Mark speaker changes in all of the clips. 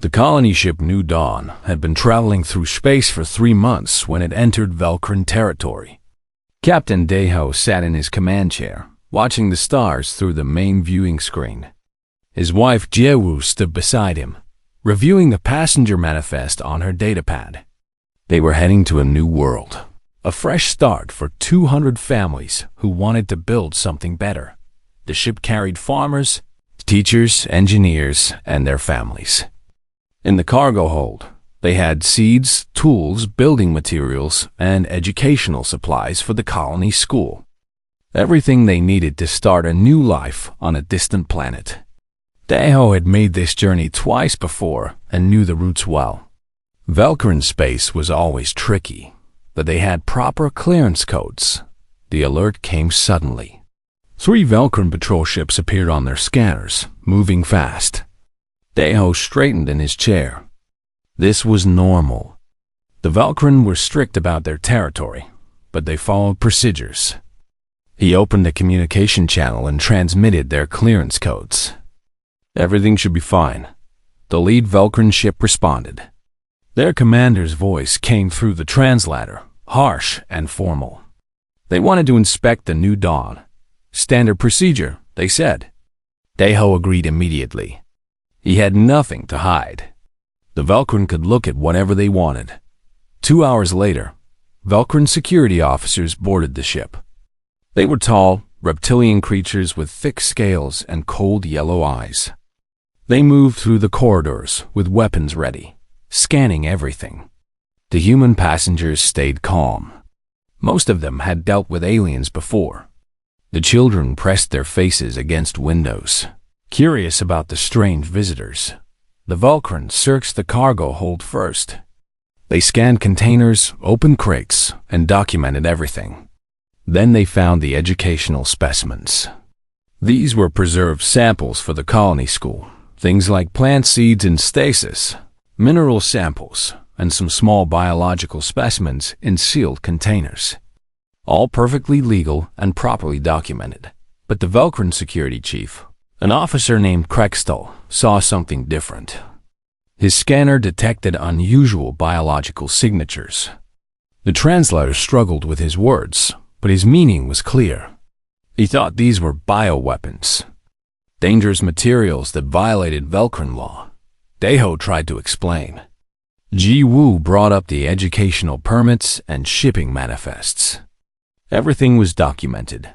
Speaker 1: The colony ship New Dawn had been traveling through space for 3 months when it entered Velcrin territory. Captain Deho sat in his command chair, watching the stars through the main viewing screen. His wife Jewu stood beside him, reviewing the passenger manifest on her datapad. They were heading to a new world, a fresh start for 200 families who wanted to build something better. The ship carried farmers, teachers, engineers, and their families. In the cargo hold, they had seeds, tools, building materials, and educational supplies for the colony school. Everything they needed to start a new life on a distant planet. Deho had made this journey twice before and knew the routes well. Velcrin space was always tricky, but they had proper clearance codes. The alert came suddenly. 3 Velcrin patrol ships appeared on their scanners, moving fast. Deho straightened in his chair. This was normal. The Velcrin were strict about their territory, but they followed procedures. He opened a communication channel and transmitted their clearance codes. Everything should be fine. The lead Velcrin ship responded. Their commander's voice came through the translator, harsh and formal. They wanted to inspect the New Dawn. Standard procedure, they said. Deho agreed immediately. He had nothing to hide. The Velcrin could look at whatever they wanted. 2 hours later, Velcrin security officers boarded the ship. They were tall, reptilian creatures with thick scales and cold yellow eyes. They moved through the corridors with weapons ready, scanning everything. The human passengers stayed calm. Most of them had dealt with aliens before. The children pressed their faces against windows, curious about the strange visitors. The Velcrin searched the cargo hold first. They scanned containers, opened crates, and documented everything. Then they found the educational specimens. These were preserved samples for the colony school, things like plant seeds in stasis, mineral samples, and some small biological specimens in sealed containers. All perfectly legal and properly documented. But the Velcrin security chief, an officer named Krextel, saw something different. His scanner detected unusual biological signatures. The translator struggled with his words, but his meaning was clear. He thought these were bioweapons, dangerous materials that violated Velcrin law. Deho tried to explain. Ji Woo brought up the educational permits and shipping manifests. Everything was documented.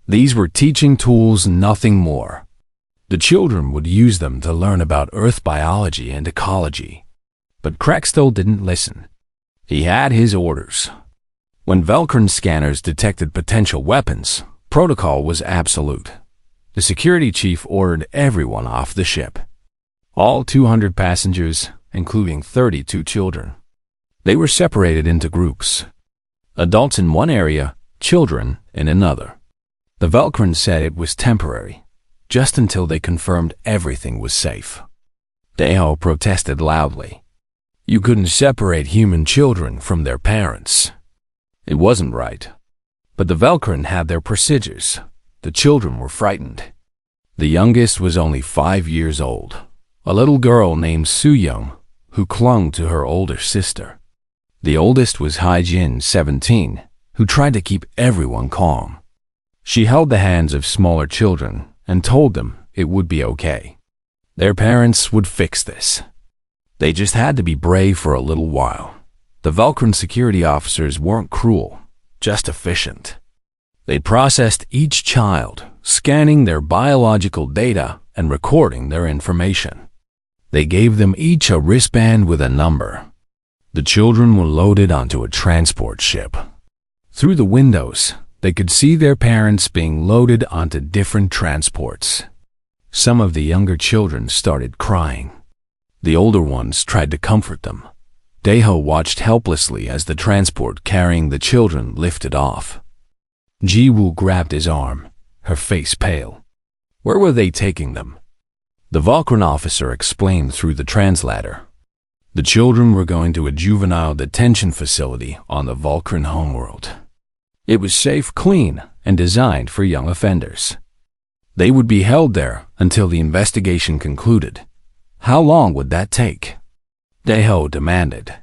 Speaker 1: These were teaching tools, nothing more. The children would use them to learn about Earth biology and ecology. But Krextel didn't listen. He had his orders. When Velcrin scanners detected potential weapons, protocol was absolute. The security chief ordered everyone off the ship. All 200 passengers, including 32 children. They were separated into groups. Adults in one area, children in another. The Velcrin said it was temporary, just until they confirmed everything was safe. Deho protested loudly. You couldn't separate human children from their parents. It wasn't right. But the Velcrin had their procedures. The children were frightened. The youngest was only 5 years old, a little girl named Su-young, who clung to her older sister. The oldest was Hai-jin, 17, who tried to keep everyone calm. She held the hands of smaller children and told them it would be okay. Their parents would fix this. They just had to be brave for a little while. The Velcrin security officers weren't cruel, just efficient. They processed each child, scanning their biological data and recording their information. They gave them each a wristband with a number. The children were loaded onto a transport ship. Through the windows, they could see their parents being loaded onto different transports. Some of the younger children started crying. The older ones tried to comfort them. Deho watched helplessly as the transport carrying the children lifted off. Ji-woo grabbed his arm, her face pale. Where were they taking them? The Velcrin officer explained through the translator. The children were going to a juvenile detention facility on the Velcrin homeworld. It was safe, clean, and designed for young offenders. They would be held there until the investigation concluded. How long would that take? Deho demanded.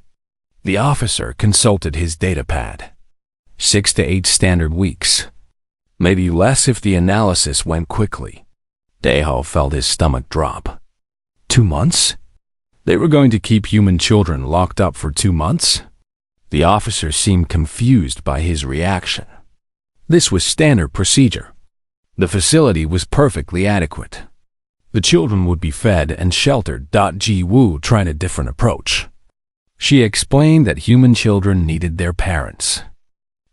Speaker 1: The officer consulted his datapad. 6 to 8 standard weeks. Maybe less if the analysis went quickly. Deho felt his stomach drop. 2 months? They were going to keep human children locked up for 2 months? The officer seemed confused by his reaction. This was standard procedure. The facility was perfectly adequate. The children would be fed and sheltered. Ji Woo tried a different approach. She explained that human children needed their parents.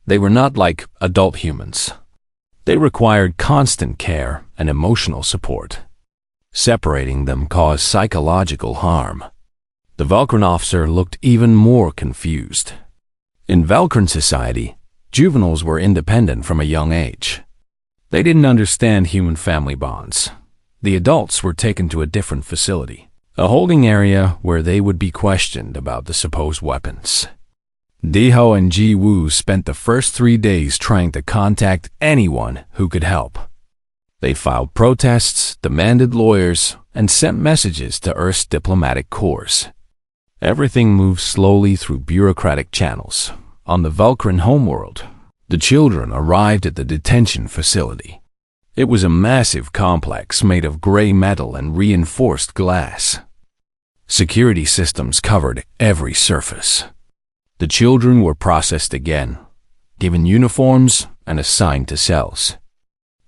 Speaker 1: They were not like adult humans. They required constant care and emotional support. Separating them caused psychological harm. The Velcrin officer looked even more confused. In Velcrin society, juveniles were independent from a young age. They didn't understand human family bonds. The adults were taken to a different facility, a holding area where they would be questioned about the supposed weapons. Deho and Ji Woo spent the first 3 days trying to contact anyone who could help. They filed protests, demanded lawyers, and sent messages to Earth's diplomatic corps. Everything moved slowly through bureaucratic channels. On the Velcrin homeworld, the children arrived at the detention facility. It was a massive complex made of gray metal and reinforced glass. Security systems covered every surface. The children were processed again, given uniforms, and assigned to cells.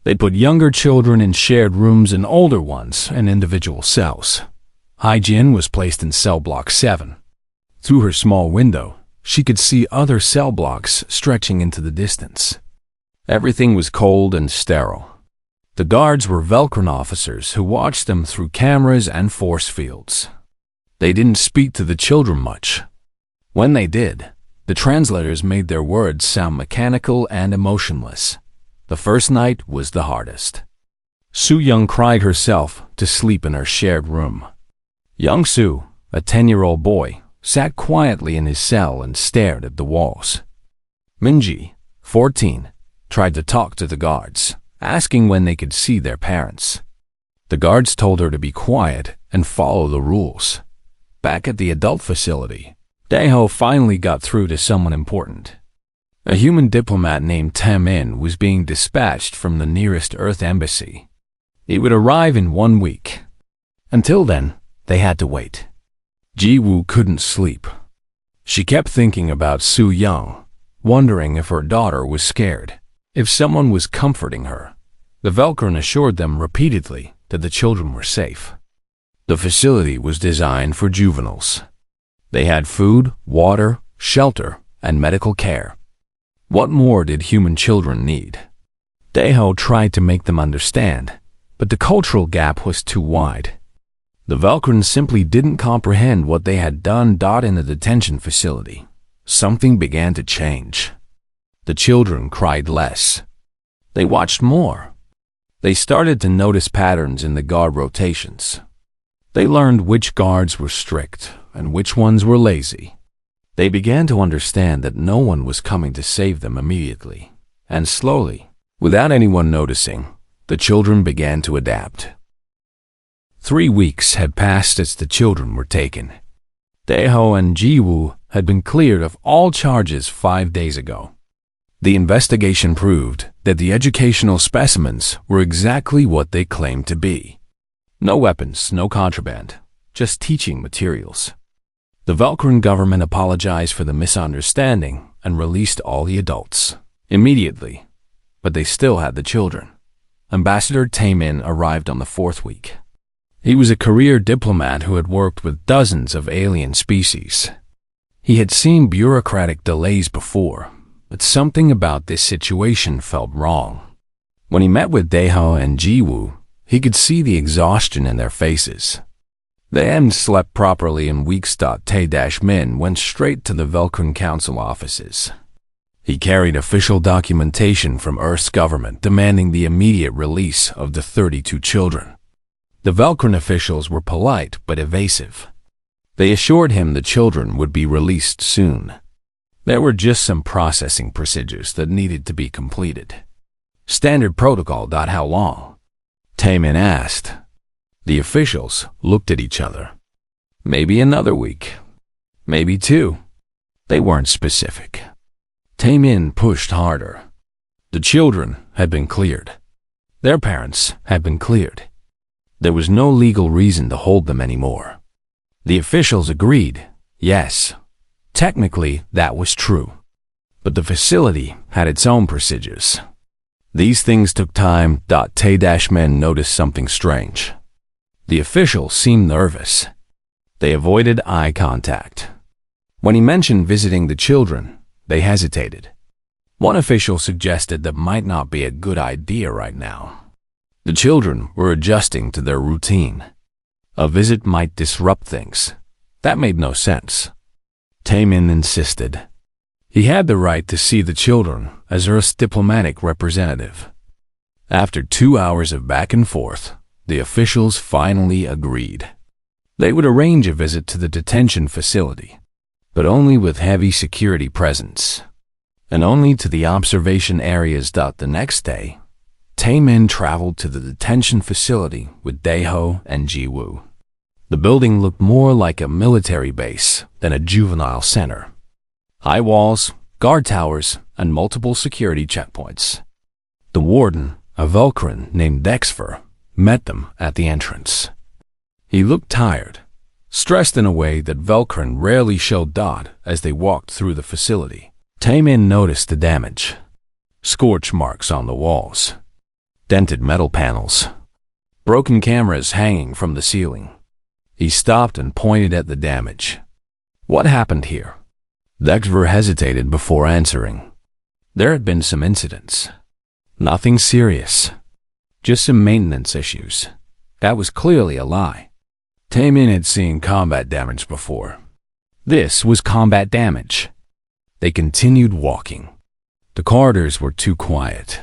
Speaker 1: They put younger children in shared rooms and older ones in individual cells. Hai-Jin was placed in cell block 7. Through her small window, she could see other cell blocks stretching into the distance. Everything was cold and sterile. The guards were Velcrin officers who watched them through cameras and force fields. They didn't speak to the children much. When they did, the translators made their words sound mechanical and emotionless. The first night was the hardest. Su-young cried herself to sleep in her shared room. Young Su, a 10-year-old boy, sat quietly in his cell and stared at the walls. Minji, 14, tried to talk to the guards, asking when they could see their parents. The guards told her to be quiet and follow the rules. Back at the adult facility, Deho finally got through to someone important. A human diplomat named Tae-min was being dispatched from the nearest Earth embassy. He would arrive in 1 week. Until then, they had to wait. Ji Woo couldn't sleep. She kept thinking about Su-young, wondering if her daughter was scared, if someone was comforting her. The Velcrin assured them repeatedly that the children were safe. The facility was designed for juveniles. They had food, water, shelter, and medical care. What more did human children need? Deho tried to make them understand, but the cultural gap was too wide. The Velcrin simply didn't comprehend what they had done. In the detention facility, something began to change. The children cried less. They watched more. They started to notice patterns in the guard rotations. They learned which guards were strict and which ones were lazy. They began to understand that no one was coming to save them immediately. And slowly, without anyone noticing, the children began to adapt. 3 weeks had passed as the children were taken. Deho and Ji Woo had been cleared of all charges 5 days ago. The investigation proved that the educational specimens were exactly what they claimed to be. No weapons, no contraband, just teaching materials. The Velcrin government apologized for the misunderstanding and released all the adults immediately, but they still had the children. Ambassador Tae-min arrived on the 4th week. He was a career diplomat who had worked with dozens of alien species. He had seen bureaucratic delays before, but something about this situation felt wrong. When he met with Deho and Ji Woo, he could see the exhaustion in their faces. They hadn't slept properly in weeks. Tae-min went straight to the Velcrin Council offices. He carried official documentation from Earth's government demanding the immediate release of the 32 children. The Velcrin officials were polite but evasive. They assured him the children would be released soon. There were just some processing procedures that needed to be completed. Standard protocol. How long? Tae-min asked. The officials looked at each other. Maybe another week. Maybe 2. They weren't specific. Taemin pushed harder. The children had been cleared. Their parents had been cleared. There was no legal reason to hold them anymore. The officials agreed, yes, technically that was true. But the facility had its own procedures. These things took time. Tae-men noticed something strange. The officials seemed nervous. They avoided eye contact. When he mentioned visiting the children, they hesitated. One official suggested that might not be a good idea right now. The children were adjusting to their routine. A visit might disrupt things. That made no sense. Taemin insisted. He had the right to see the children as Earth's diplomatic representative. After 2 hours of back and forth, the officials finally agreed. They would arrange a visit to the detention facility, but only with heavy security presence, and only to the observation areas. The next day, Taemin traveled to the detention facility with Daeho and Jiwoo. The building looked more like a military base than a juvenile center. High walls, guard towers, and multiple security checkpoints. The warden, a Vulcan named Dexfer, met them at the entrance. He looked tired, stressed in a way that Vulcan rarely showed. As they walked through the facility, Taemin noticed the damage. Scorch marks on the walls, dented metal panels, broken cameras hanging from the ceiling. He stopped and pointed at the damage. What happened here? Dexter hesitated before answering. There had been some incidents. Nothing serious. Just some maintenance issues. That was clearly a lie. Taemin had seen combat damage before. This was combat damage. They continued walking. The corridors were too quiet.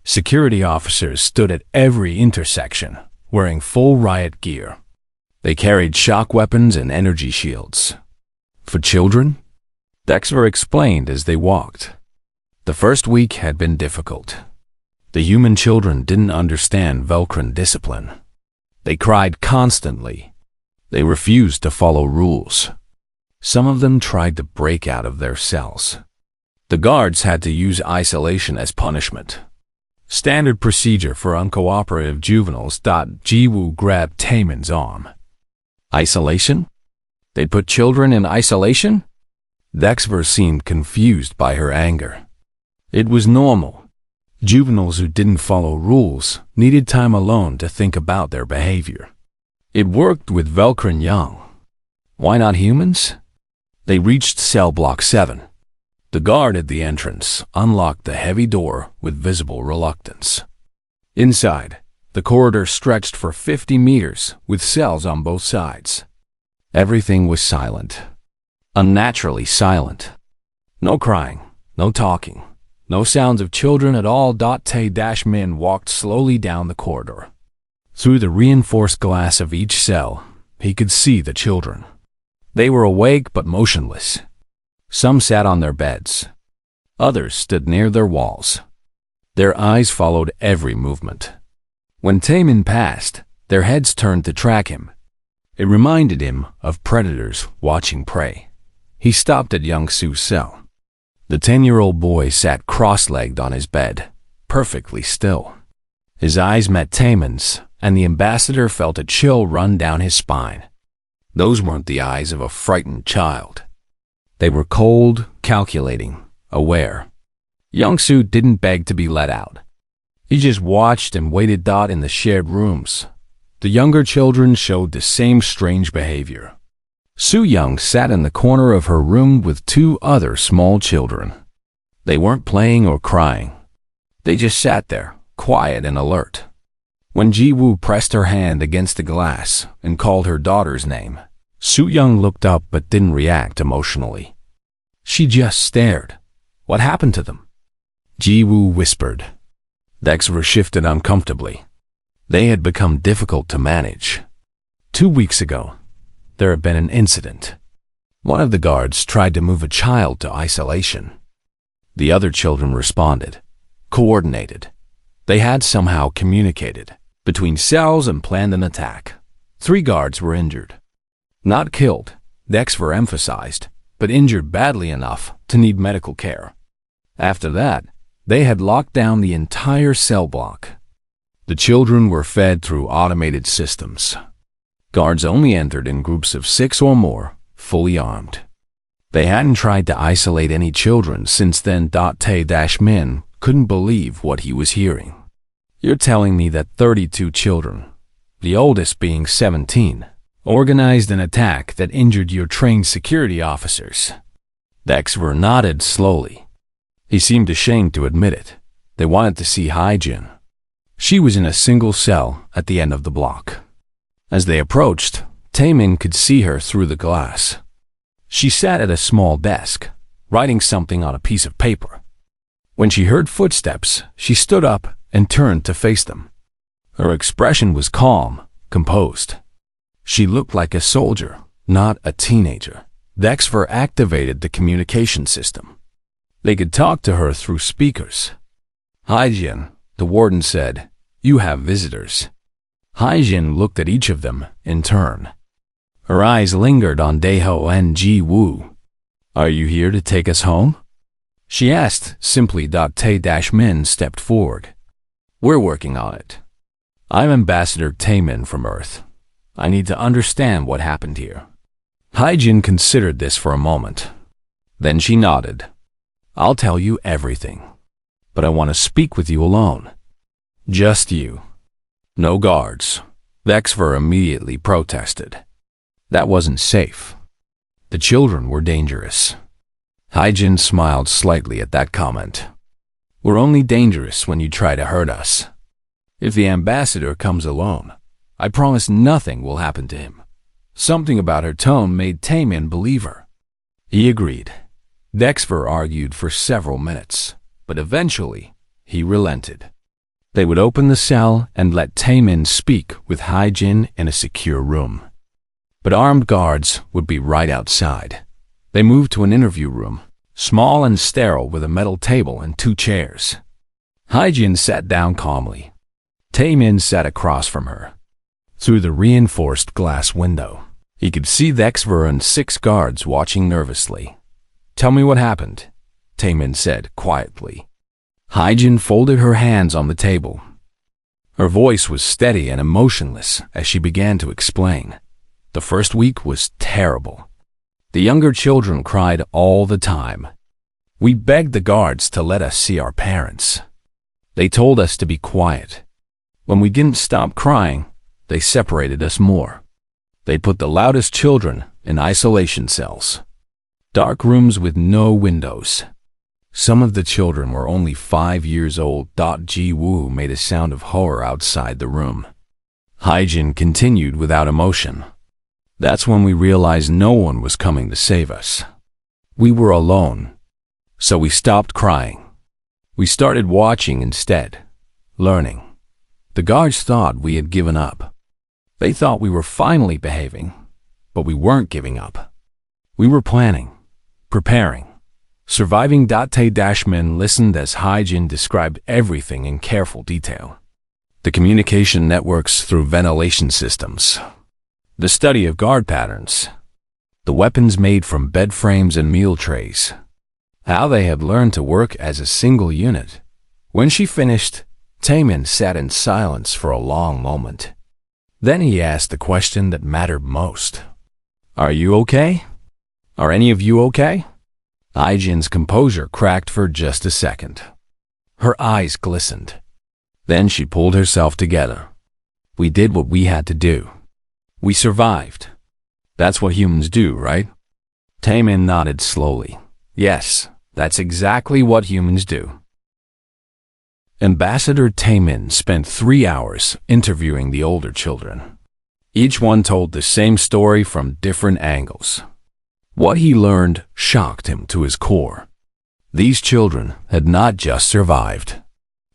Speaker 1: Security officers stood at every intersection, wearing full riot gear. They carried shock weapons and energy shields. For children? Dexter explained as they walked. The first week had been difficult. The human children didn't understand Vulcan discipline. They cried constantly. They refused to follow rules. Some of them tried to break out of their cells. The guards had to use isolation as punishment. Standard procedure for uncooperative juveniles. Jiwoo grabbed Taemin's arm. Isolation? They'd put children in isolation? Dexter seemed confused by her anger. It was normal. Juveniles who didn't follow rules needed time alone to think about their behavior. It worked with Vulcan Young. Why not humans? They reached cell block 7. The guard at the entrance unlocked the heavy door with visible reluctance. Inside, the corridor stretched for 50 meters with cells on both sides. Everything was silent. Unnaturally silent. No crying, no talking, no sounds of children at all. Tae-min walked slowly down the corridor. Through the reinforced glass of each cell, he could see the children. They were awake but motionless. Some sat on their beds. Others stood near their walls. Their eyes followed every movement. When Taemin passed, their heads turned to track him. It reminded him of predators watching prey. He stopped at Young-Soo's cell. The 10-year-old boy sat cross-legged on his bed, perfectly still. His eyes met Taemin's, and the ambassador felt a chill run down his spine. Those weren't the eyes of a frightened child. They were cold, calculating, aware. Young-Soo didn't beg to be let out. He just watched and waited. In the shared rooms, the younger children showed the same strange behavior. Soo-young sat in the corner of her room with 2 other small children. They weren't playing or crying. They just sat there, quiet and alert. When Jiwoo pressed her hand against the glass and called her daughter's name, Soo-young looked up but didn't react emotionally. She just stared. What happened to them? Jiwoo whispered. Dexter shifted uncomfortably. They had become difficult to manage. 2 weeks ago, there had been an incident. One of the guards tried to move a child to isolation. The other children responded, coordinated. They had somehow communicated. between cells and planned an attack. 3 guards were injured. Not killed, Dexter emphasized, but injured badly enough to need medical care. After that, they had locked down the entire cell block. The children were fed through automated systems. Guards only entered in groups of 6 or more, fully armed. They hadn't tried to isolate any children since then. Min couldn't believe what he was hearing. You're telling me that 32 children, the oldest being 17, organized an attack that injured your trained security officers? Dexter nodded slowly. He seemed ashamed to admit it. They wanted to see Hyjin. She was in a single cell at the end of the block. As they approached, Taemin could see her through the glass. She sat at a small desk, writing something on a piece of paper. When she heard footsteps, she stood up and turned to face them. Her expression was calm, composed. She looked like a soldier, not a teenager. Dexter activated the communication system. They could talk to her through speakers. Hyjin, the warden said, "You have visitors." Hyjin looked at each of them in turn. Her eyes lingered on Daeho and Ji-woo. "Are you here to take us home?" she asked simply. Tae-min stepped forward. "We're working on it. I'm Ambassador Taemin from Earth. I need to understand what happened here." Hyjin considered this for a moment. Then she nodded. "I'll tell you everything. But I want to speak with you alone. Just you. No guards." Dexter immediately protested. That wasn't safe. The children were dangerous. Hyjin smiled slightly at that comment. "We're only dangerous when you try to hurt us. If the ambassador comes alone, I promise nothing will happen to him." Something about her tone made Taemin believe her. He agreed. Dexter argued for several minutes, but eventually he relented. They would open the cell and let Taemin speak with Hyjin in a secure room. But armed guards would be right outside. They moved to an interview room, small and sterile with a metal table and 2 chairs. Hyjin sat down calmly. Taemin sat across from her. Through the reinforced glass window, he could see Dexter and 6 guards watching nervously. "Tell me what happened," Taemin said quietly. Hyjin folded her hands on the table. Her voice was steady and emotionless as she began to explain. The first week was terrible. The younger children cried all the time. We begged the guards to let us see our parents. They told us to be quiet. When we didn't stop crying, they separated us more. They put the loudest children in isolation cells. Dark rooms with no windows. Some of the children were only 5 years old. Ji-woo made a sound of horror outside the room. Hyjin continued without emotion. That's when we realized no one was coming to save us. We were alone. So we stopped crying. We started watching instead, learning. The guards thought we had given up. They thought we were finally behaving, but we weren't giving up. We were planning, preparing, surviving. Tae-min listened as Hyjin described everything in careful detail. The communication networks through ventilation systems. The study of guard patterns. The weapons made from bed frames and meal trays. How they had learned to work as a single unit. When she finished, Taemin sat in silence for a long moment. Then he asked the question that mattered most. "Are you okay? Are any of you okay?" Hyjin's composure cracked for just a second. Her eyes glistened. Then she pulled herself together. "We did what we had to do. We survived. That's what humans do, right?" Taemin nodded slowly. "Yes, that's exactly what humans do." Ambassador Taemin spent 3 hours interviewing the older children. Each one told the same story from different angles. What he learned shocked him to his core. These children had not just survived.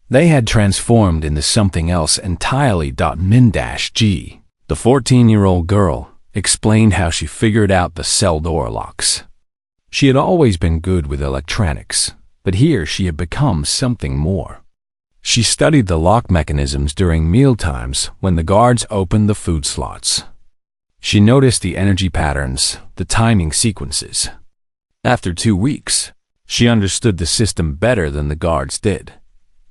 Speaker 1: They had transformed into something else entirely. Min-G, the 14-year-old girl, explained how she figured out the cell door locks. She had always been good with electronics, but here she had become something more. She studied the lock mechanisms during mealtimes when the guards opened the food slots. She noticed the energy patterns, the timing sequences. After 2 weeks, she understood the system better than the guards did.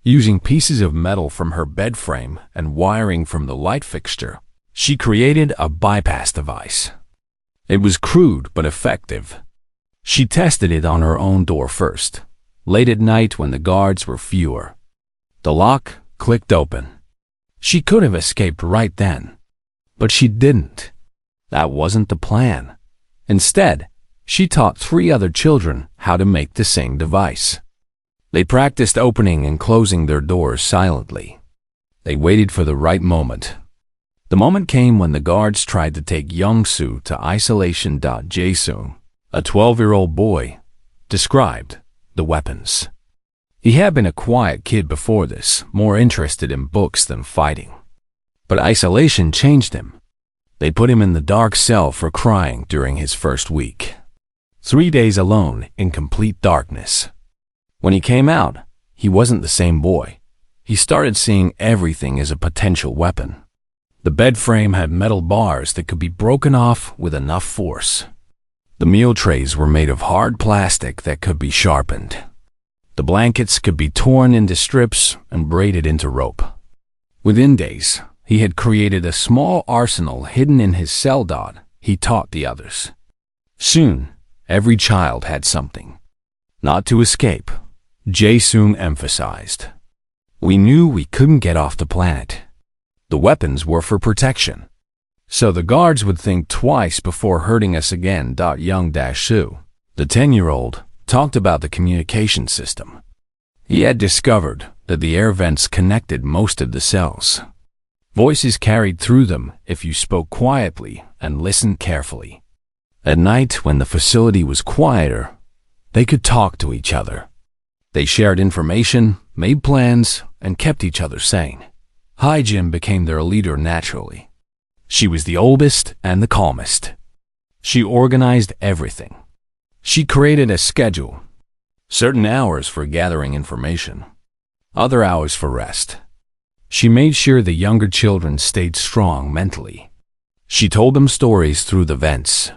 Speaker 1: Using pieces of metal from her bed frame and wiring from the light fixture, she created a bypass device. It was crude but effective. She tested it on her own door first, late at night when the guards were fewer. The lock clicked open. She could have escaped right then, but she didn't. That wasn't the plan. Instead, she taught 3 other children how to make the same device. They practiced opening and closing their doors silently. They waited for the right moment. The moment came when the guards tried to take Young-soo to isolation. Jae-sung, a 12-year-old boy, described the weapons. He had been a quiet kid before this, more interested in books than fighting. But isolation changed him. They put him in the dark cell for crying during his first week. 3 days alone in complete darkness. When he came out, he wasn't the same boy. He started seeing everything as a potential weapon. The bed frame had metal bars that could be broken off with enough force. The meal trays were made of hard plastic that could be sharpened. The blankets could be torn into strips and braided into rope. Within days, he had created a small arsenal hidden in his cell. He taught the others. Soon, every child had something. Not to escape, Jae-sung emphasized. We knew we couldn't get off the planet. The weapons were for protection. So the guards would think twice before hurting us again. Young-soo, the 10-year-old, talked about the communication system. He had discovered that the air vents connected most of the cells. Voices carried through them if you spoke quietly and listened carefully. At night, when the facility was quieter, they could talk to each other. They shared information, made plans, and kept each other sane. Hae-jin became their leader naturally. She was the oldest and the calmest. She organized everything. She created a schedule. Certain hours for gathering information, other hours for rest. She made sure the younger children stayed strong mentally. She told them stories through the vents.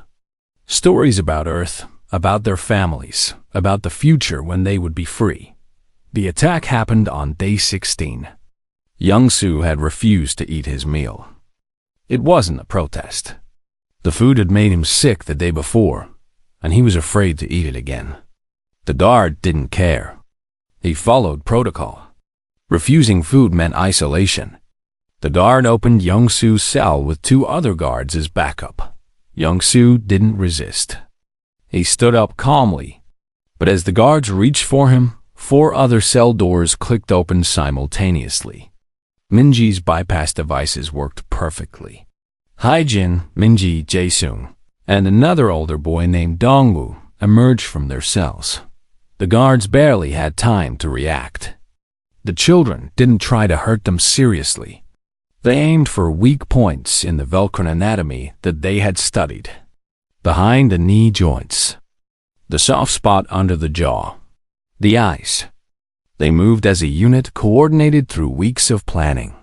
Speaker 1: Stories about Earth, about their families, about the future when they would be free. The attack happened on day 16. Young-soo had refused to eat his meal. It wasn't a protest. The food had made him sick the day before, and he was afraid to eat it again. The guard didn't care. He followed protocol. Refusing food meant isolation. The guard opened Young-soo's cell with 2 other guards as backup. Young-soo didn't resist. He stood up calmly, but as the guards reached for him, 4 other cell doors clicked open simultaneously. Minji's bypass devices worked perfectly. Hae-jin, Minji, Jae-sung, and another older boy named Dongwoo emerged from their cells. The guards barely had time to react. The children didn't try to hurt them seriously. They aimed for weak points in the Velcron anatomy that they had studied. Behind the knee joints, the soft spot under the jaw, the eyes. They moved as a unit coordinated through weeks of planning.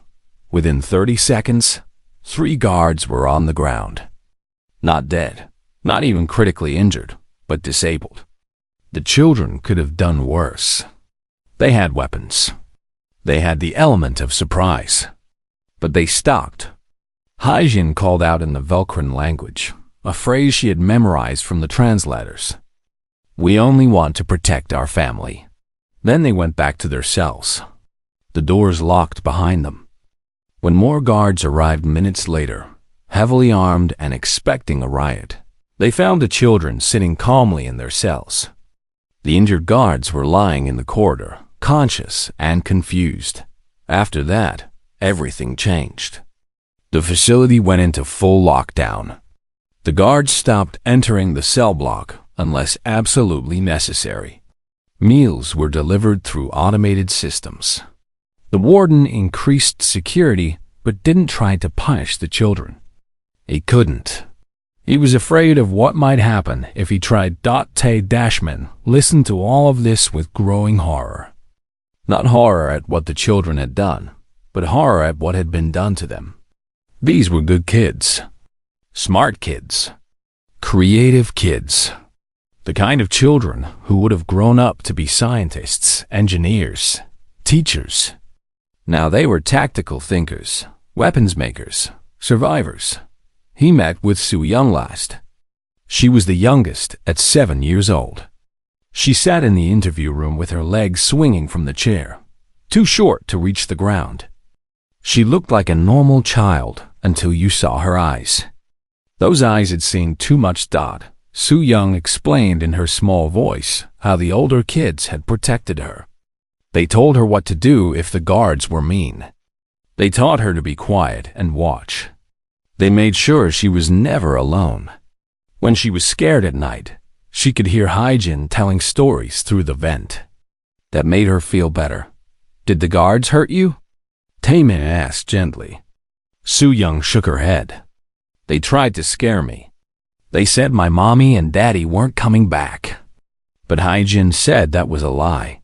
Speaker 1: Within 30 seconds, 3 guards were on the ground. Not dead, not even critically injured, but disabled. The children could have done worse. They had weapons. They had the element of surprise. But they stopped. Hae-jin called out in the Velcron language, a phrase she had memorized from the translators. We only want to protect our family. Then they went back to their cells. The doors locked behind them. When more guards arrived minutes later, heavily armed and expecting a riot, they found the children sitting calmly in their cells. The injured guards were lying in the corridor, conscious and confused. After that, everything changed. The facility went into full lockdown. The guards stopped entering the cell block unless absolutely necessary. Meals were delivered through automated systems. The warden increased security but didn't try to punish the children. He couldn't. He was afraid of what might happen if he tried. Tae Dashman listened to all of this with growing horror. Not horror at what the children had done, but horror at what had been done to them. These were good kids. Smart kids. Creative kids. The kind of children who would have grown up to be scientists, engineers, teachers. Now they were tactical thinkers, weapons makers, survivors. He met with Sue Young last. She was the youngest at 7 years old. She sat in the interview room with her legs swinging from the chair, too short to reach the ground. She looked like a normal child until you saw her eyes. Those eyes had seen too much. Sue Young explained in her small voice how the older kids had protected her. They told her what to do if the guards were mean. They taught her to be quiet and watch. They made sure she was never alone. When she was scared at night, she could hear Hyjin telling stories through the vent. That made her feel better. Did the guards hurt you? Taemin asked gently. Sue Young shook her head. They tried to scare me. They said my mommy and daddy weren't coming back. But Hyjin said that was a lie.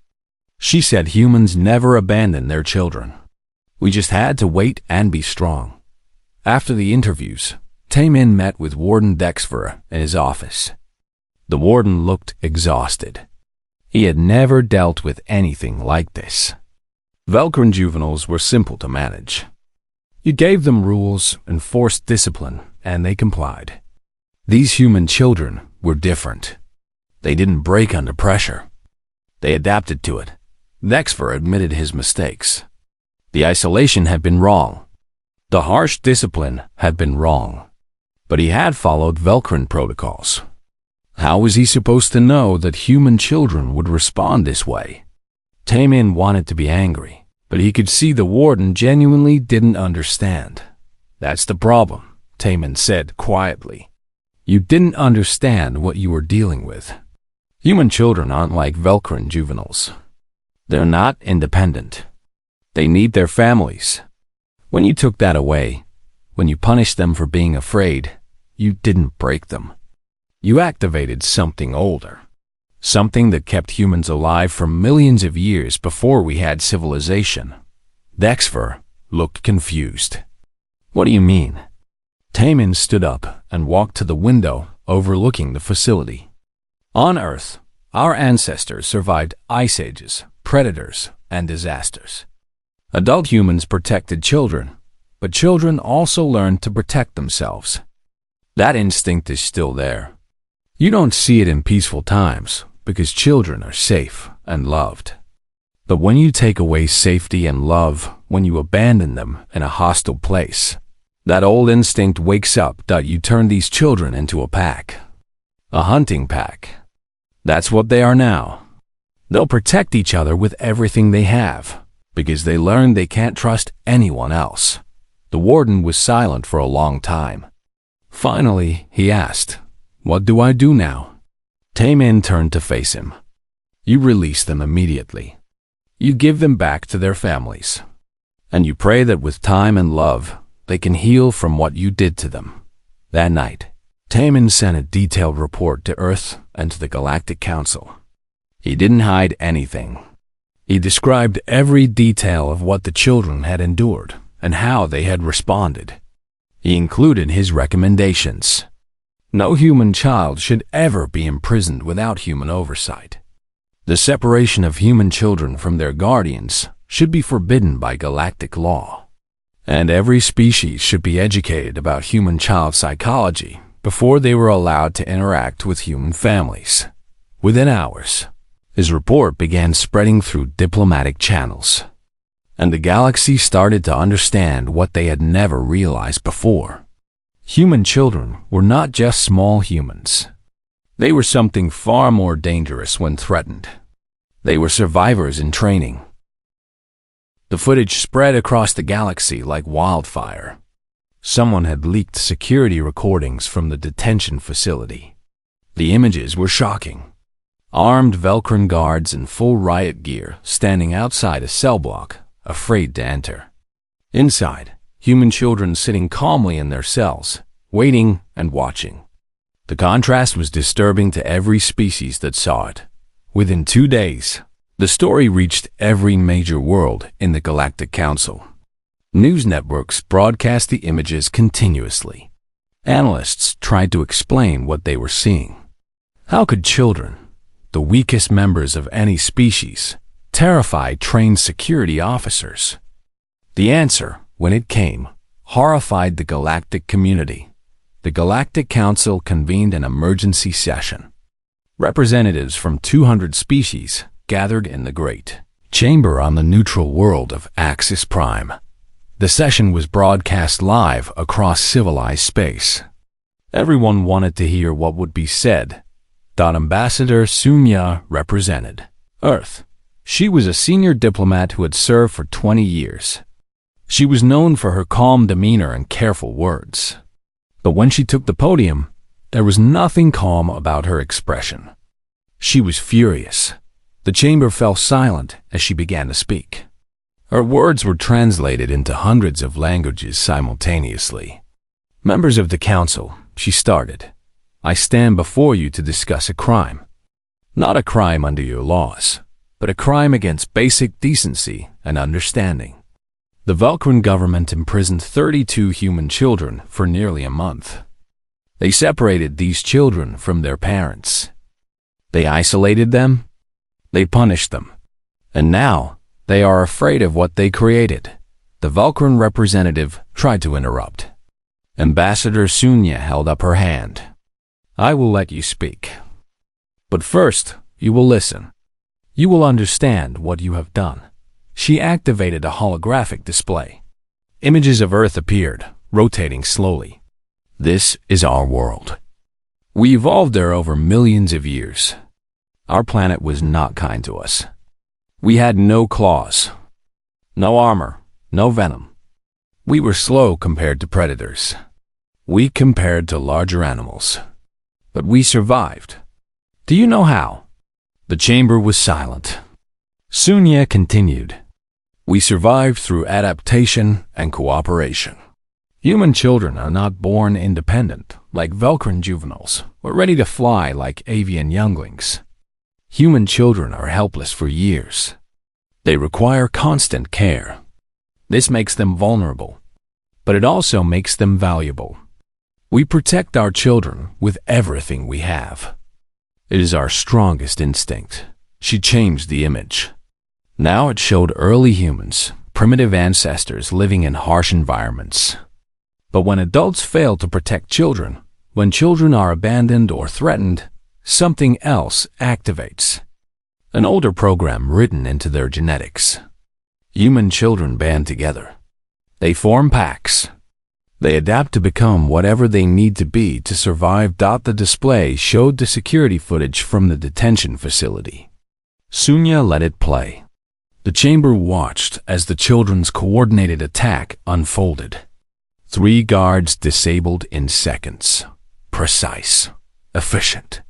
Speaker 1: She said humans never abandon their children. We just had to wait and be strong. After the interviews, Taemin met with Warden Dexfer in his office. The warden looked exhausted. He had never dealt with anything like this. Velcrin juveniles were simple to manage. You gave them rules, enforced discipline, and they complied. These human children were different. They didn't break under pressure. They adapted to it. Dexfer admitted his mistakes. The isolation had been wrong. The harsh discipline had been wrong. But he had followed Velcrin protocols. How was he supposed to know that human children would respond this way? Taemin wanted to be angry, but he could see the warden genuinely didn't understand. That's the problem, Taemin said quietly. You didn't understand what you were dealing with. Human children aren't like Velcrin juveniles. They're not independent. They need their families. When you took that away, when you punished them for being afraid, you didn't break them. You activated something older. Something that kept humans alive for millions of years before we had civilization. Dexfer looked confused. What do you mean? Taemin stood up and walked to the window overlooking the facility. On Earth, our ancestors survived ice ages, predators, and disasters. Adult humans protected children, but children also learned to protect themselves. That instinct is still there. You don't see it in peaceful times because children are safe and loved. But when you take away safety and love, when you abandon them in a hostile place, that old instinct wakes up. You turn these children into a pack. A hunting pack. That's what they are now. They'll protect each other with everything they have because they learned they can't trust anyone else. The warden was silent for a long time. Finally, he asked, "What do I do now?" Taemin turned to face him. You release them immediately. You give them back to their families. And you pray that with time and love, they can heal from what you did to them. That night, Taemin sent a detailed report to Earth and to the Galactic Council. He didn't hide anything. He described every detail of what the children had endured and how they had responded. He included his recommendations. No human child should ever be imprisoned without human oversight. The separation of human children from their guardians should be forbidden by galactic law. And every species should be educated about human child psychology before they were allowed to interact with human families. Within hours, his report began spreading through diplomatic channels. And the galaxy started to understand what they had never realized before. Human children were not just small humans. They were something far more dangerous when threatened. They were survivors in training. The footage spread across the galaxy like wildfire. Someone had leaked security recordings from the detention facility. The images were shocking. Armed Velcrin guards in full riot gear standing outside a cell block, afraid to enter. Inside, human children sitting calmly in their cells, waiting and watching. The contrast was disturbing to every species that saw it. Within 2 days, The story reached every major world in the Galactic Council. News networks broadcast the images continuously. Analysts tried to explain what they were seeing. How could children, the weakest members of any species, terrify trained security officers? The answer, when it came, horrified the galactic community. The Galactic Council convened an emergency session. Representatives from 200 species gathered in the great chamber on the neutral world of Axis Prime. The session was broadcast live across civilized space. Everyone wanted to hear what would be said. Ambassador Sunya represented Earth. She was a senior diplomat who had served for 20 years. She was known for her calm demeanor and careful words. But when she took the podium, there was nothing calm about her expression. She was furious. The chamber fell silent as she began to speak. Her words were translated into hundreds of languages simultaneously. Members of the council, she started. I stand before you to discuss a crime. Not a crime under your laws, but a crime against basic decency and understanding. The Velcrin government imprisoned 32 human children for nearly a month. They separated these children from their parents. They isolated them. They punished them. And now, they are afraid of what they created. The Velcrin representative tried to interrupt. Ambassador Sunya held up her hand. I will let you speak. But first, you will listen. You will understand what you have done. She activated a holographic display. Images of Earth appeared, rotating slowly. This is our world. We evolved there over millions of years. Our planet was not kind to us. We had no claws, no armor, no venom. We were slow compared to predators. Weak compared to larger animals. But we survived. Do you know how? The chamber was silent. Sunya continued. We survived through adaptation and cooperation. Human children are not born independent, like Velcrin juveniles, or ready to fly like avian younglings. Human children are helpless for years. They require constant care. This makes them vulnerable, but it also makes them valuable. We protect our children with everything we have. It is our strongest instinct. She changed the image. Now it showed early humans, primitive ancestors living in harsh environments. But when adults fail to protect children, when children are abandoned or threatened, something else activates. An older program written into their genetics. Human children band together. They form packs. They adapt to become whatever they need to be to survive. The display showed the security footage from the detention facility. Sunya let it play. The chamber watched as the children's coordinated attack unfolded. 3 guards disabled in seconds. Precise. Efficient.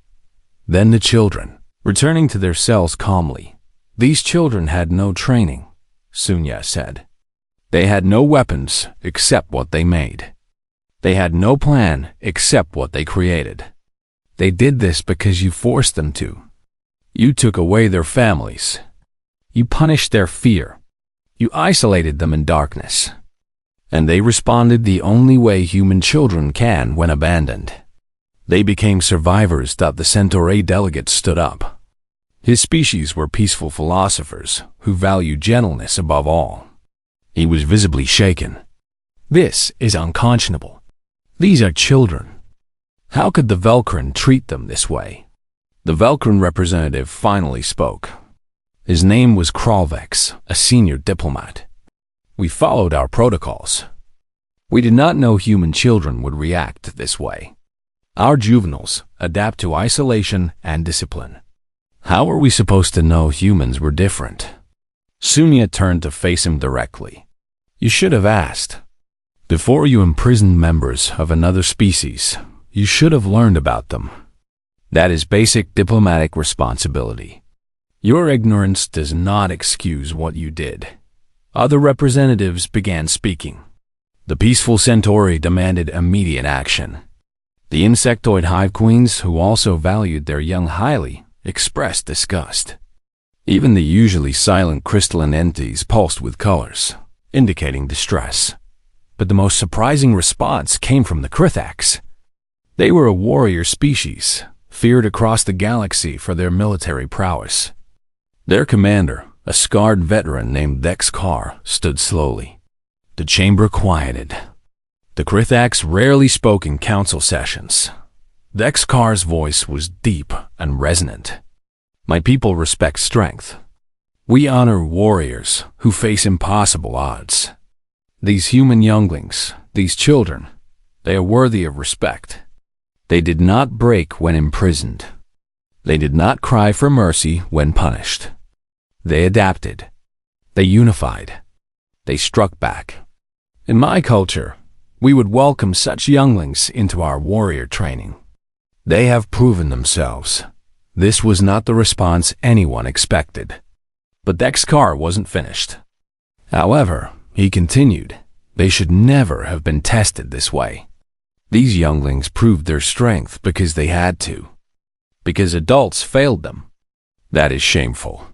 Speaker 1: Then the children, returning to their cells calmly. These children had no training, Sunya said. They had no weapons except what they made. They had no plan except what they created. They did this because you forced them to. You took away their families. You punished their fear. You isolated them in darkness. And they responded the only way human children can when abandoned. They became survivors. The Centauri delegate stood up. His species were peaceful philosophers who valued gentleness above all. He was visibly shaken. This is unconscionable. These are children. How could the Velcrin treat them this way? The Velcrin representative finally spoke. His name was Kralvex, a senior diplomat. We followed our protocols. We did not know human children would react this way. Our juveniles adapt to isolation and discipline. How were we supposed to know humans were different? Sunya turned to face him directly. You should have asked. Before you imprisoned members of another species, you should have learned about them. That is basic diplomatic responsibility. Your ignorance does not excuse what you did. Other representatives began speaking. The peaceful Centauri demanded immediate action. The insectoid hive queens, who also valued their young highly, expressed disgust. Even the usually silent crystalline entities pulsed with colors, indicating distress. But the most surprising response came from the Krithaks. They were a warrior species, feared across the galaxy for their military prowess. Their commander, a scarred veteran named Dexkar, stood slowly. The chamber quieted. The Krithaks rarely spoke in council sessions. Dexkar's voice was deep and resonant. My people respect strength. We honor warriors who face impossible odds. These human younglings, these children, they are worthy of respect. They did not break when imprisoned. They did not cry for mercy when punished. They adapted. They unified. They struck back. In my culture, we would welcome such younglings into our warrior training. They have proven themselves. This was not the response anyone expected. But Dexkar wasn't finished. However, he continued, they should never have been tested this way. These younglings proved their strength because they had to. Because adults failed them. That is shameful.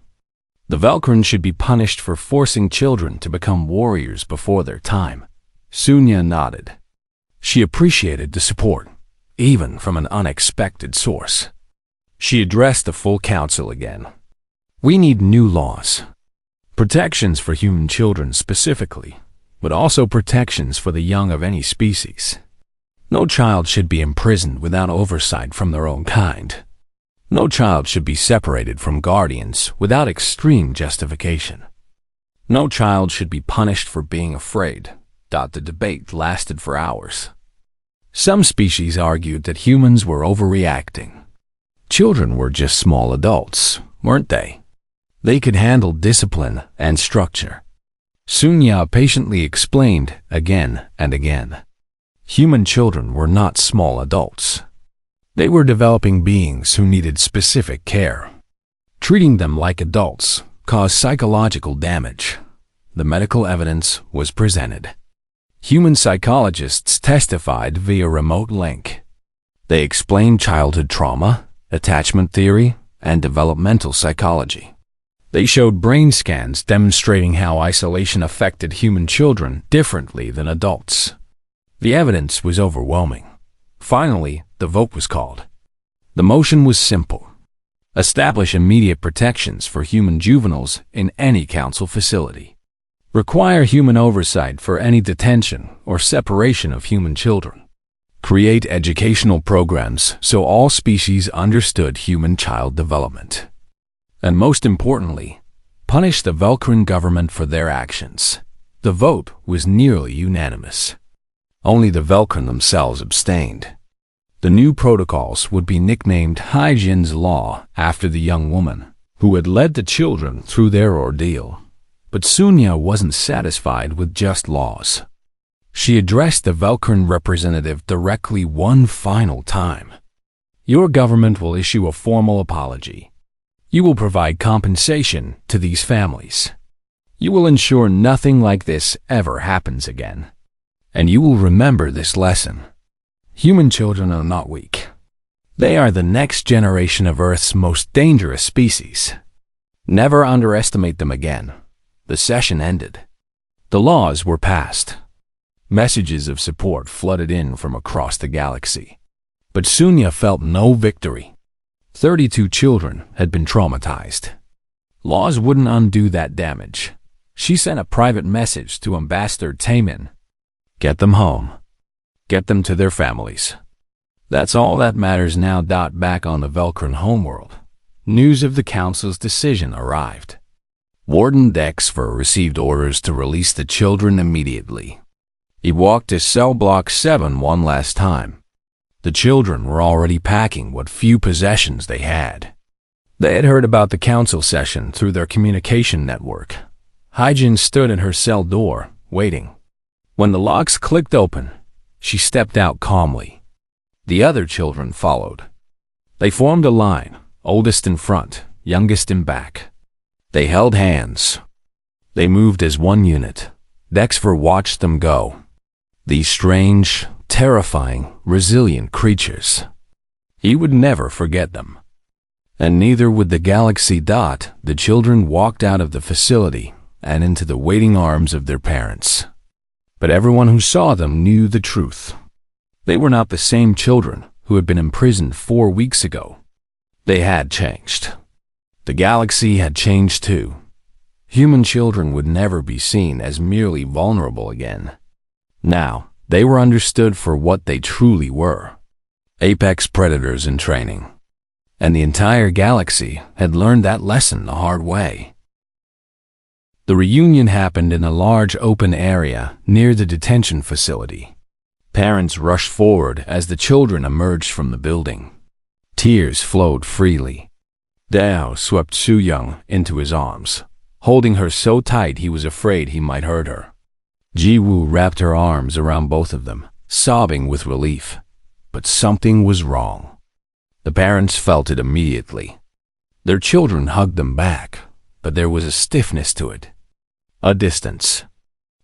Speaker 1: The Velkrun should be punished for forcing children to become warriors before their time. Sunya nodded. She appreciated the support, even from an unexpected source. She addressed the full council again. We need new laws. Protections for human children specifically, but also protections for the young of any species. No child should be imprisoned without oversight from their own kind. No child should be separated from guardians without extreme justification. No child should be punished for being afraid. The debate lasted for hours. Some species argued that humans were overreacting. Children were just small adults, weren't they? They could handle discipline and structure. Sunya patiently explained again and again. Human children were not small adults. They were developing beings who needed specific care. Treating them like adults caused psychological damage. The medical evidence was presented. Human psychologists testified via remote link. They explained childhood trauma, attachment theory, and developmental psychology. They showed brain scans demonstrating how isolation affected human children differently than adults. The evidence was overwhelming. Finally, the vote was called. The motion was simple. Establish immediate protections for human juveniles in any council facility. Require human oversight for any detention or separation of human children. Create educational programs so all species understood human child development. And most importantly, punish the Velkrun government for their actions. The vote was nearly unanimous. Only the Velkrun themselves abstained. The new protocols would be nicknamed Hygien's Law after the young woman who had led the children through their ordeal. But Sunya wasn't satisfied with just laws. She addressed the Velkrun representative directly one final time. Your government will issue a formal apology. You will provide compensation to these families. You will ensure nothing like this ever happens again. And you will remember this lesson. Human children are not weak. They are the next generation of Earth's most dangerous species. Never underestimate them again. The session ended. The laws were passed. Messages of support flooded in from across the galaxy. But Sunya felt no victory. 32 children had been traumatized. Laws wouldn't undo that damage. She sent a private message to Ambassador Taemin. Get them home. Get them to their families. That's all that matters now. Back on the Velkrun homeworld, news of the council's decision arrived. Warden Dexfer received orders to release the children immediately. He walked to cell block 7 one last time. The children were already packing what few possessions they had. They had heard about the council session through their communication network. Hyjin stood at her cell door, waiting. When the locks clicked open, she stepped out calmly. The other children followed. They formed a line, oldest in front, youngest in back. They held hands. They moved as one unit. Dexfer watched them go. These strange, terrifying, resilient creatures. He would never forget them. And neither would the galaxy. The children walked out of the facility and into the waiting arms of their parents. But everyone who saw them knew the truth. They were not the same children who had been imprisoned 4 weeks ago. They had changed. The galaxy had changed too. Human children would never be seen as merely vulnerable again. Now, they were understood for what they truly were: apex predators in training. And the entire galaxy had learned that lesson the hard way. The reunion happened in a large open area near the detention facility. Parents rushed forward as the children emerged from the building. Tears flowed freely. Dao swept Su-young into his arms, holding her so tight he was afraid he might hurt her. Ji-woo wrapped her arms around both of them, sobbing with relief. But something was wrong. The parents felt it immediately. Their children hugged them back, but there was a stiffness to it. A distance.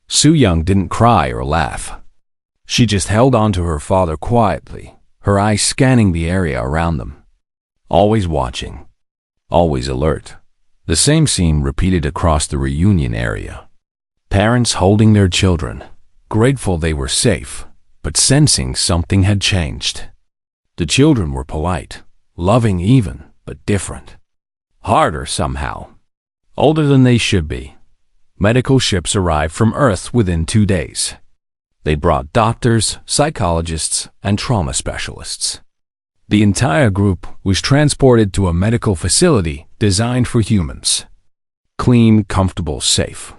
Speaker 1: Su-young didn't cry or laugh. She just held on to her father quietly, her eyes scanning the area around them. Always watching. Always alert. The same scene repeated across the reunion area. Parents holding their children, grateful they were safe, but sensing something had changed. The children were polite, loving even, but different. Harder somehow. Older than they should be. Medical ships arrived from Earth within 2 days. They brought doctors, psychologists, and trauma specialists. The entire group was transported to a medical facility designed for humans. Clean, comfortable, safe.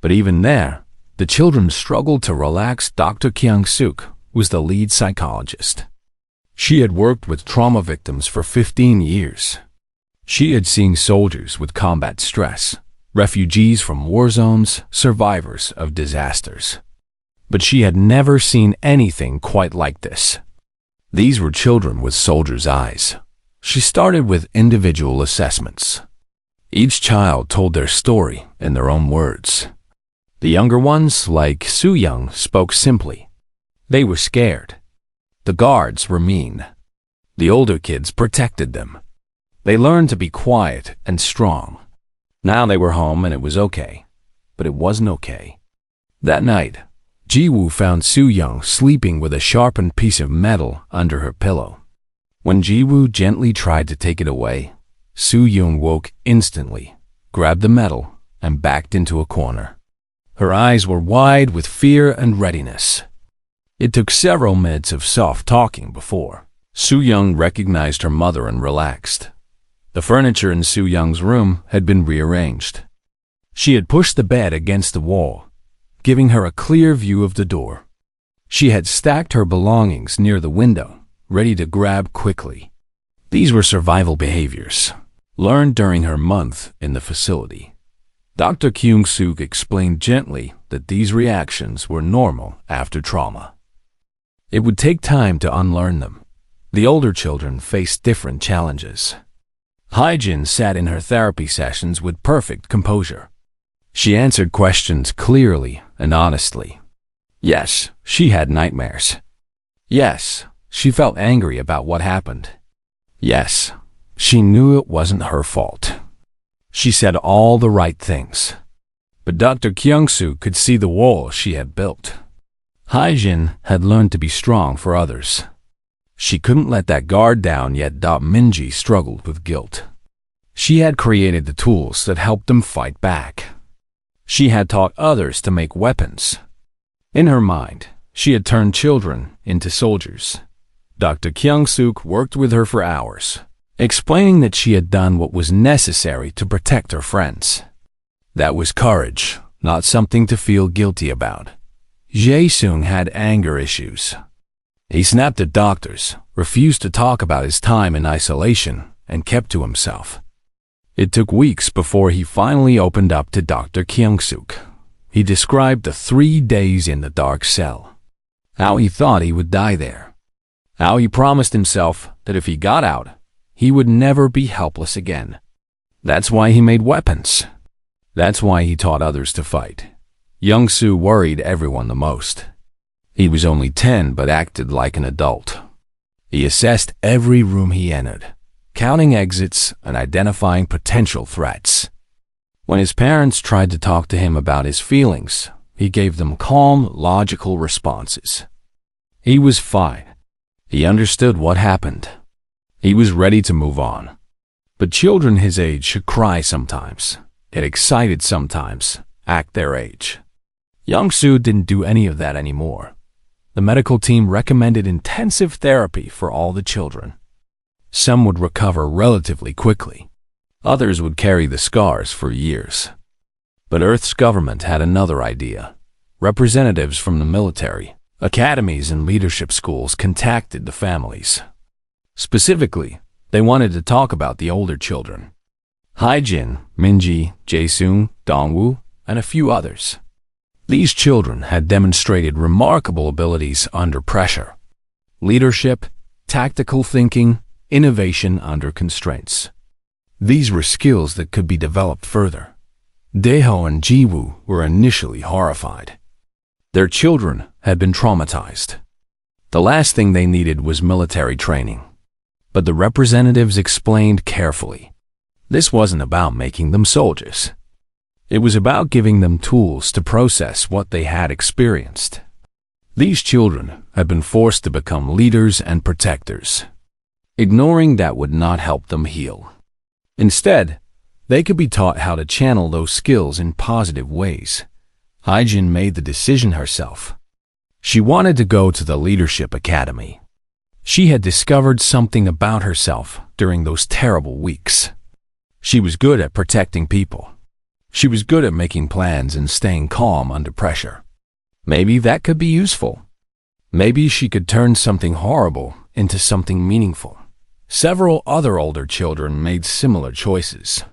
Speaker 1: But even there, the children struggled to relax. Dr. Kyung-suk was the lead psychologist. She had worked with trauma victims for 15 years. She had seen soldiers with combat stress, refugees from war zones, survivors of disasters. But she had never seen anything quite like this. These were children with soldiers' eyes. She started with individual assessments. Each child told their story in their own words. The younger ones, like Su-young, spoke simply. They were scared. The guards were mean. The older kids protected them. They learned to be quiet and strong. Now they were home and it was okay. But it wasn't okay. That night, Ji-woo found Su-young sleeping with a sharpened piece of metal under her pillow. When Ji-woo gently tried to take it away, Su-young woke instantly, grabbed the metal, and backed into a corner. Her eyes were wide with fear and readiness. It took several minutes of soft talking before Su-young recognized her mother and relaxed. The furniture in Su-young's room had been rearranged. She had pushed the bed against the wall, giving her a clear view of the door. She had stacked her belongings near the window, ready to grab quickly. These were survival behaviors, learned during her month in the facility. Dr. Kyung-suk explained gently that these reactions were normal after trauma. It would take time to unlearn them. The older children faced different challenges. Hyejin sat in her therapy sessions with perfect composure. She answered questions clearly and honestly. Yes, she had nightmares. Yes, she felt angry about what happened. Yes, she knew it wasn't her fault. She said all the right things. But Dr. Kyung-soo could see the wall she had built. Hyejin had learned to be strong for others. She couldn't let that guard down, yet Minji struggled with guilt. She had created the tools that helped them fight back. She had taught others to make weapons. In her mind, she had turned children into soldiers. Dr. Kyung-suk worked with her for hours, explaining that she had done what was necessary to protect her friends. That was courage, not something to feel guilty about. Jae-sung had anger issues. He snapped at doctors, refused to talk about his time in isolation, and kept to himself. It took weeks before he finally opened up to Dr. Kyung-suk. He described the 3 days in the dark cell. How he thought he would die there. How he promised himself that if he got out, he would never be helpless again. That's why he made weapons. That's why he taught others to fight. Young-soo worried everyone the most. He was only 10 but acted like an adult. He assessed every room he entered, counting exits and identifying potential threats. When his parents tried to talk to him about his feelings, he gave them calm, logical responses. He was fine. He understood what happened. He was ready to move on. But children his age should cry sometimes, get excited sometimes, act their age. Young-soo didn't do any of that anymore. The medical team recommended intensive therapy for all the children. Some would recover relatively quickly. Others would carry the scars for years. But Earth's government had another idea. Representatives from the military, academies, and leadership schools contacted the families. Specifically, they wanted to talk about the older children. Haejin, Minji, Jae-sung, Dongwoo, and a few others. These children had demonstrated remarkable abilities under pressure. Leadership, tactical thinking, innovation under constraints. These were skills that could be developed further. Daeho and Jiwoo were initially horrified. Their children had been traumatized. The last thing they needed was military training. But the representatives explained carefully. This wasn't about making them soldiers. It was about giving them tools to process what they had experienced. These children had been forced to become leaders and protectors. Ignoring that would not help them heal. Instead, they could be taught how to channel those skills in positive ways. Haejin made the decision herself. She wanted to go to the Leadership Academy. She had discovered something about herself during those terrible weeks. She was good at protecting people. She was good at making plans and staying calm under pressure. Maybe that could be useful. Maybe she could turn something horrible into something meaningful. Several other older children made similar choices.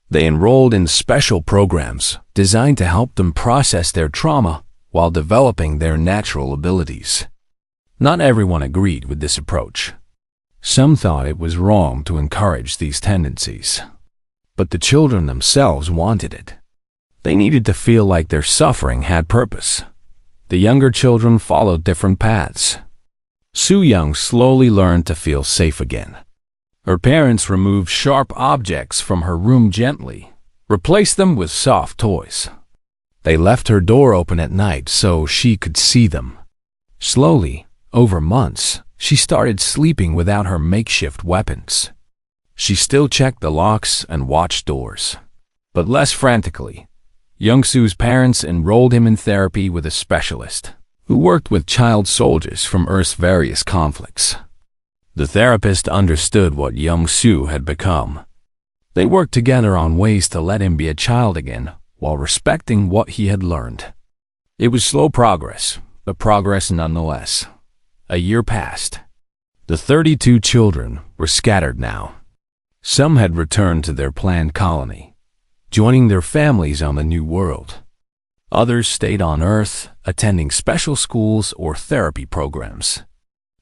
Speaker 1: They enrolled in special programs designed to help them process their trauma while developing their natural abilities. Not everyone agreed with this approach. Some thought it was wrong to encourage these tendencies. But the children themselves wanted it. They needed to feel like their suffering had purpose. The younger children followed different paths. Soo-young slowly learned to feel safe again. Her parents removed sharp objects from her room gently, replaced them with soft toys. They left her door open at night so she could see them. Slowly, over months, she started sleeping without her makeshift weapons. She still checked the locks and watched doors, but less frantically. Young-soo's parents enrolled him in therapy with a specialist who worked with child soldiers from Earth's various conflicts. The therapist understood what Young-soo had become. They worked together on ways to let him be a child again while respecting what he had learned. It was slow progress, but progress nonetheless. A year passed. The 32 children were scattered now. Some had returned to their planned colony, joining their families on the new world. Others stayed on Earth, attending special schools or therapy programs.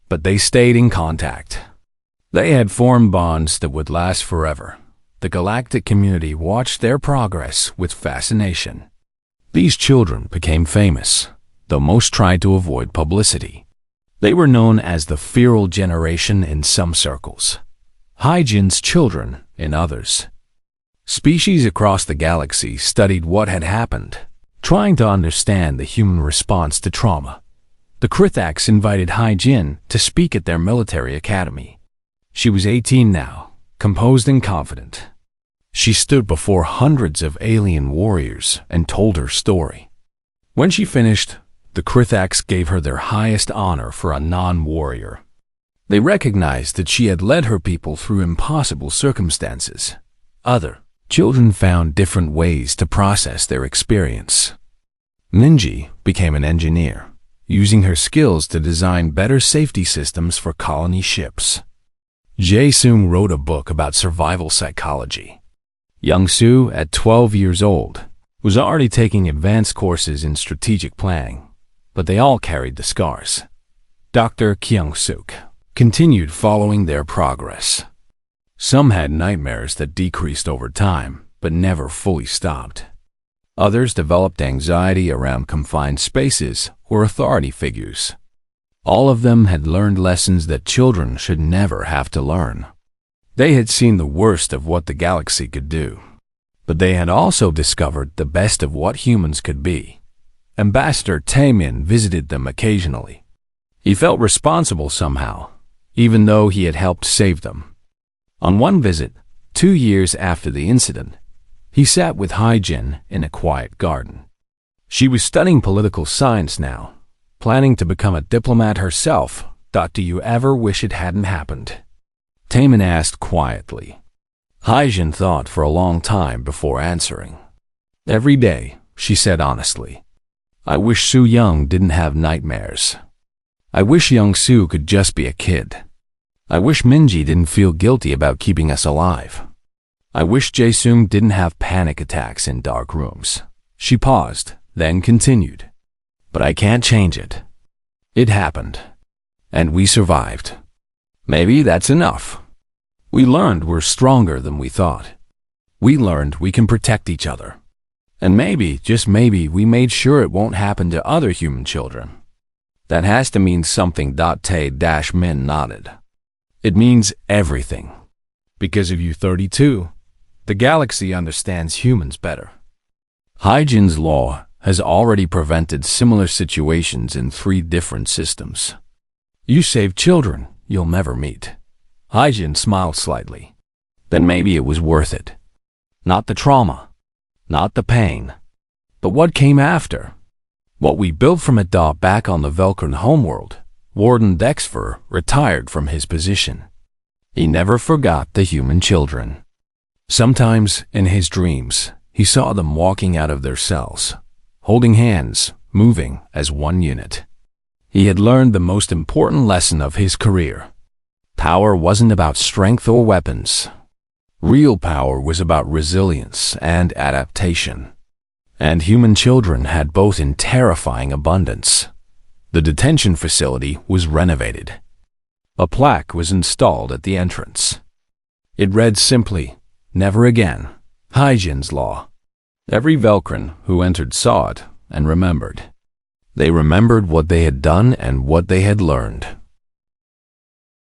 Speaker 1: But they stayed in contact. They had formed bonds that would last forever. The galactic community watched their progress with fascination. These children became famous, though most tried to avoid publicity. They were known as the feral generation in some circles. Haejin's children in others. Species across the galaxy studied what had happened, trying to understand the human response to trauma. The Krithaks invited Haejin to speak at their military academy. She was 18 now, composed and confident. She stood before hundreds of alien warriors and told her story. When she finished, the Krithaks gave her their highest honor for a non-warrior. They recognized that she had led her people through impossible circumstances. Other children found different ways to process their experience. Minji became an engineer, using her skills to design better safety systems for colony ships. Jae-sung wrote a book about survival psychology. Young-soo, at 12 years old, was already taking advanced courses in strategic planning, but they all carried the scars. Dr. Kyung-suk continued following their progress. Some had nightmares that decreased over time, but never fully stopped. Others developed anxiety around confined spaces or authority figures. All of them had learned lessons that children should never have to learn. They had seen the worst of what the galaxy could do, but they had also discovered the best of what humans could be. Ambassador Taemin visited them occasionally. He felt responsible somehow, even though he had helped save them. On one visit, 2 years after the incident, he sat with Hyjin in a quiet garden. She was studying political science now, planning to become a diplomat herself. Do you ever wish it hadn't happened? Taemin asked quietly. Hyjin thought for a long time before answering. Every day, she said honestly. I wish Su Young didn't have nightmares. I wish Young Su could just be a kid. I wish Minji didn't feel guilty about keeping us alive. I wish Jae-sung didn't have panic attacks in dark rooms. She paused, then continued. But I can't change it. It happened. And we survived. Maybe that's enough. We learned we're stronger than we thought. We learned we can protect each other. And maybe, just maybe, we made sure it won't happen to other human children. That has to mean something. Tae-min nodded. It means everything. Because of you 32, the galaxy understands humans better. Hyjin's law has already prevented similar situations in 3 different systems. You save children you'll never meet. Hyjin smiled slightly. Then maybe it was worth it. Not the trauma, not the pain, but what came after. What we built from it. Back on the Velkran homeworld, Warden Dexfer retired from his position. He never forgot the human children. Sometimes, in his dreams, he saw them walking out of their cells, holding hands, moving as one unit. He had learned the most important lesson of his career. Power wasn't about strength or weapons. Real power was about resilience and adaptation. And human children had both in terrifying abundance. The detention facility was renovated. A plaque was installed at the entrance. It read simply, "Never again. Hyjin's Law." Every Velkran who entered saw it and remembered. They remembered what they had done and what they had learned.